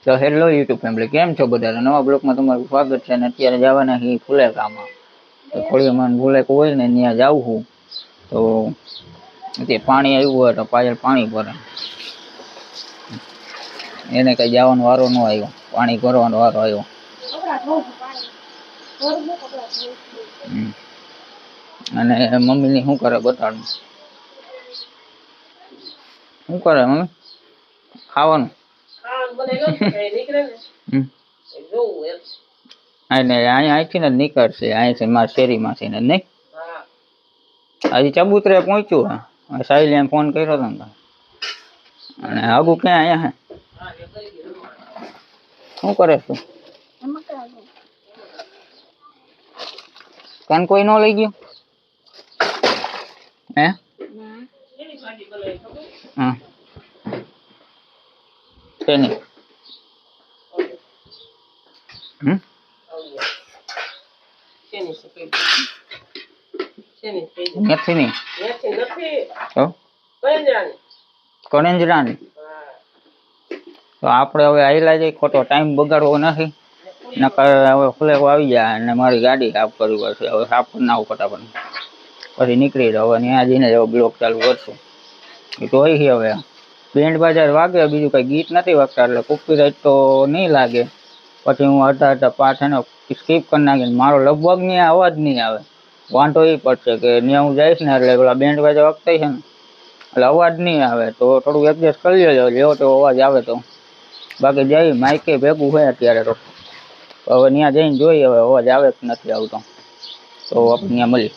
તો hello YouTube family, કેમ છો બધા? નવા બ્લોગમાં તમારું સ્વાગત છે. અને અત્યારે જવાના છીએ ફુલેકામાં. તો થોડી મને ફુલેક હોય ને ત્યાં જાઉં છું. તો તે પાણી આવ્યું હોય તો પાછળ પાણી ભરે, એને કઈ જવાનો વારો ન આવ્યો, પાણી ભરવાનો વારો આવ્યો. અને મમ્મીની શું કરે બતાડું. શું કરે મમ્મી? ખાવાનું અહીંથી ને નીકળશે, અહીંથી મારા શેરીમાંથી ને નહીં. હજી ચબૂતરે પહોંચ્યું હે. સાહેલિયાને ફોન કર્યો હતો ને, અને આગું ક્યાં અહીંયા હે. શું કરે તું? કાન કોઈ ન લઈ ગયું હે? હા શેની? નથી ની કણેંજરાની. તો આપણે હવે આયલા જઈ, ખોટો ટાઈમ બગાડવો નથી. નકર હવે ફુલેકો આવી જાય અને મારી ગાડી સાફ કરવી પડશે. હવે સાફ કરી નાખું ફટાફટ, પછી નીકળી જાવ. હવે ત્યાં જઈને હવે બ્લોક ચાલુ કરશું. એ તો હોય છે. હવે બેન્ડ બાજાર વાગે, બીજું કઈ ગીત નથી વાગતા, એટલે કોપીરાઈટ તો નહીં લાગે. પછી હું અડધા પાઠ એનો સ્કીપ કરી નાખીને મારો લગભગ ને અવાજ નહીં આવે. વાંધો એ પડશે કે ત્યાં હું જઈશ ને એટલે પેલા બેન્ડ બાજા વાગતા છે ને, એટલે અવાજ નહીં આવે. તો થોડુંક એડજસ્ટ કરી લેજો, જેવો તો અવાજ આવે તો. બાકી જઈ માઇકે ભેગું હોય અત્યારે તો. હવે ત્યાં જઈને જોઈએ હવે અવાજ આવે કે નથી આવતો. તો આપણે ત્યાં મળીએ.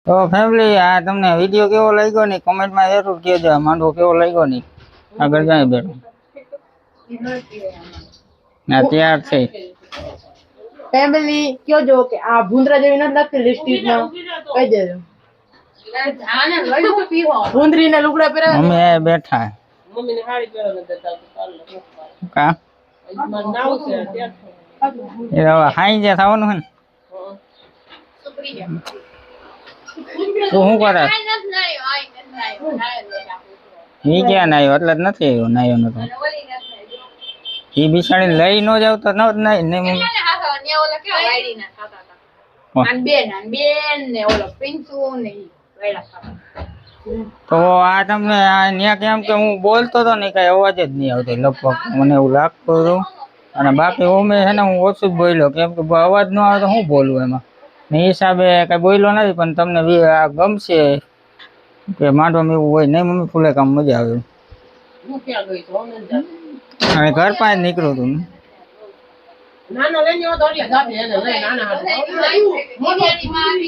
તો ફેમિલી આ તમને વિડીયો કેવો લાગ્યો ને કોમેન્ટમાં જરૂર કહેજો. માંડવો કેવો લાગ્યો ને આગળ જાય બેઠો ના તૈયાર છે. ફેમિલી કયો જો કે આ ભૂંદરા જેવી નથી લાગતી લિપસ્ટિક માં કહી દેજો. ભૂંદરી ને લુગડા પહેરાવે અમે બેઠા મમ્મી ને સાડી પહેરાવે દેતા કા એ હવે હાઈ જે થવાનું હે ને તું શું કરે ઈ ક્યાં નાયો એટલે જ નથી આવ્યો નાયો નતો ઈ બિસાડી લઈ નો જાવ તો ન જ નાય ને મમ્મી તો આ તમને ન્યા કેમ કે હું બોલતો હતો ને કઈ અવાજ જ નહીં આવતો લગભગ મને એવું લાગતું હતું. અને બાકી ઓમે છે ને હું ઓછું જ બોલ્યો કેમ કે અવાજ ન આવે તો હું બોલવું એમાં ને હિસાબે કઈ બોલ્યો નથી. પણ તમને આ ગમશે કે માંડવામાં એવું હોય નહીં મમ્મી ફૂલે કામ મજા આવે અને ઘર પાસે જ નીકળ્યું હતું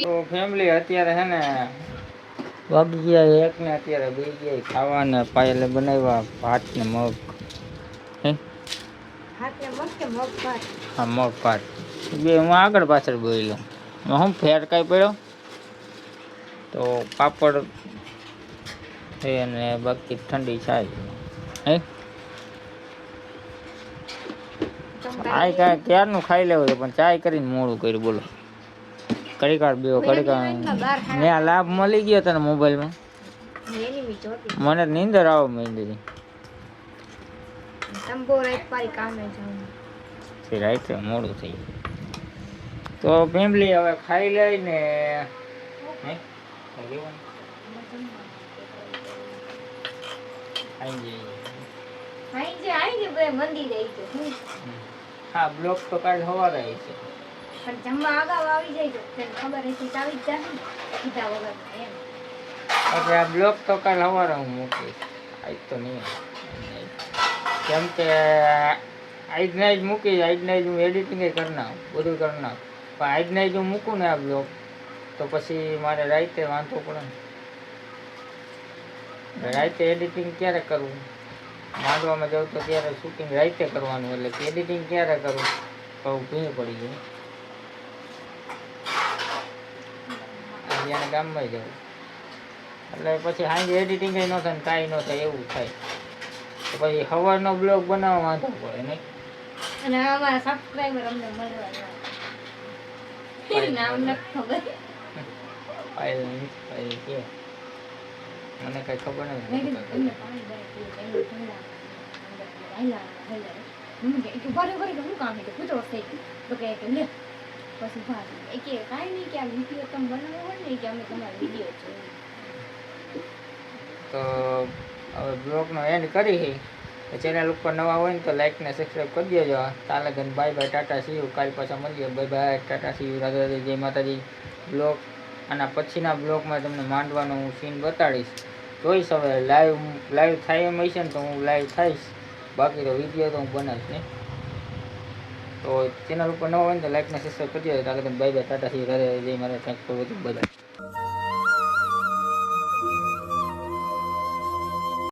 તો ફેમિલી અત્યારે છે ને વાગી ગયા એક ને અત્યારે બે ગયા ખાવા ને પાયલે બનાવ્યા ભાત ને મગ હા મગ ભાત બે હું આગળ પાછળ બોલ્યો હું ફેર કઈ પડ્યો તો પાપડ છે અને બાકી ઠંડી છાય હે ચાય કાંઈ ક્યારનું ખાઈ લેવું છે પણ ચાય કરીને મોડું કર્યું બોલો કડીકાર બેવો કડીકાર મેં આ લાભ મળી ગયો તને મોબાઈલમાં મને નીંદર આવો માંડી રાઈતે મોડું થઈ ગયું તો ફેમિલી હવે ખાઈ લઈને હા બ્લોક તો કાલ સવારે આવી છે પણ જમવા આગળ આવી જાય તો ખબર હશે તો આવી જ જશે ને કીધા વગર એમ એટલે આ બ્લોક તો કાલ સવારે હું મૂકીશ આજ તો નહીં કેમ કે આજના જ મૂકીશ આજના જ હું એડિટિંગ કરી નાખું બધું કરી નાખું પણ આજના જ હું મૂકું ને આ બ્લોગ તો પછી મારે રાતે વાંધો પડે ને રાતે એડિટિંગ ક્યારે કરવું માંડવામાં જાઉં તો ત્યારે શૂટિંગ રાતે કરવાનું એટલે એડિટિંગ ક્યારે કરવું તો ભીણ પડી ગયું ત્યાં ગામમાં જવું એટલે પછી સાંજે એડિટિંગ ન થાય ને કાંઈ ન થાય એવું થાય તો પછી સવારનો બ્લોગ બનાવવા વાંધો પડે નહીં અને અમારા સબસ્ક્રાઇબર અમને મળવા નામ નથી ખબર ફાઇલ કે મને કઈ ખબર નથી પછી કાંઈ નહીં કે આ વિડીયો તમે બનાવો હોય ને કે અમે તમારો વિડીયો જોઈએ તો હવે બ્લોગનો એન્ડ કરી ચેનલ ઉપર નવા હોય ને તો લાઈક ને સબસ્ક્રાઈબ કરી દેજો. તાલે gun bye bye Tata C you. કાલ પાછા મળીએ. Bye bye Tata C you. Radhe Radhe જય માતાજી. બ્લોગ આના પછીના બ્લોગમાં તમને માંડવાનો હું સીન બતાડીશ. જોઈશ હવે લાઈવ થાય એમ હશે ને તો હું લાઈવ થઈશ, બાકી તો વિડીયો તો હું બનાવીશ ને. તો ચેનલ ઉપર ન હોય ને તો લાઈક ને સબસ્ક્રાઈબ કરી દેજો. તાલે gun bye bye Tata C you. Radhe Radhe જય માતાજી. Thanks for watching. Bye bye.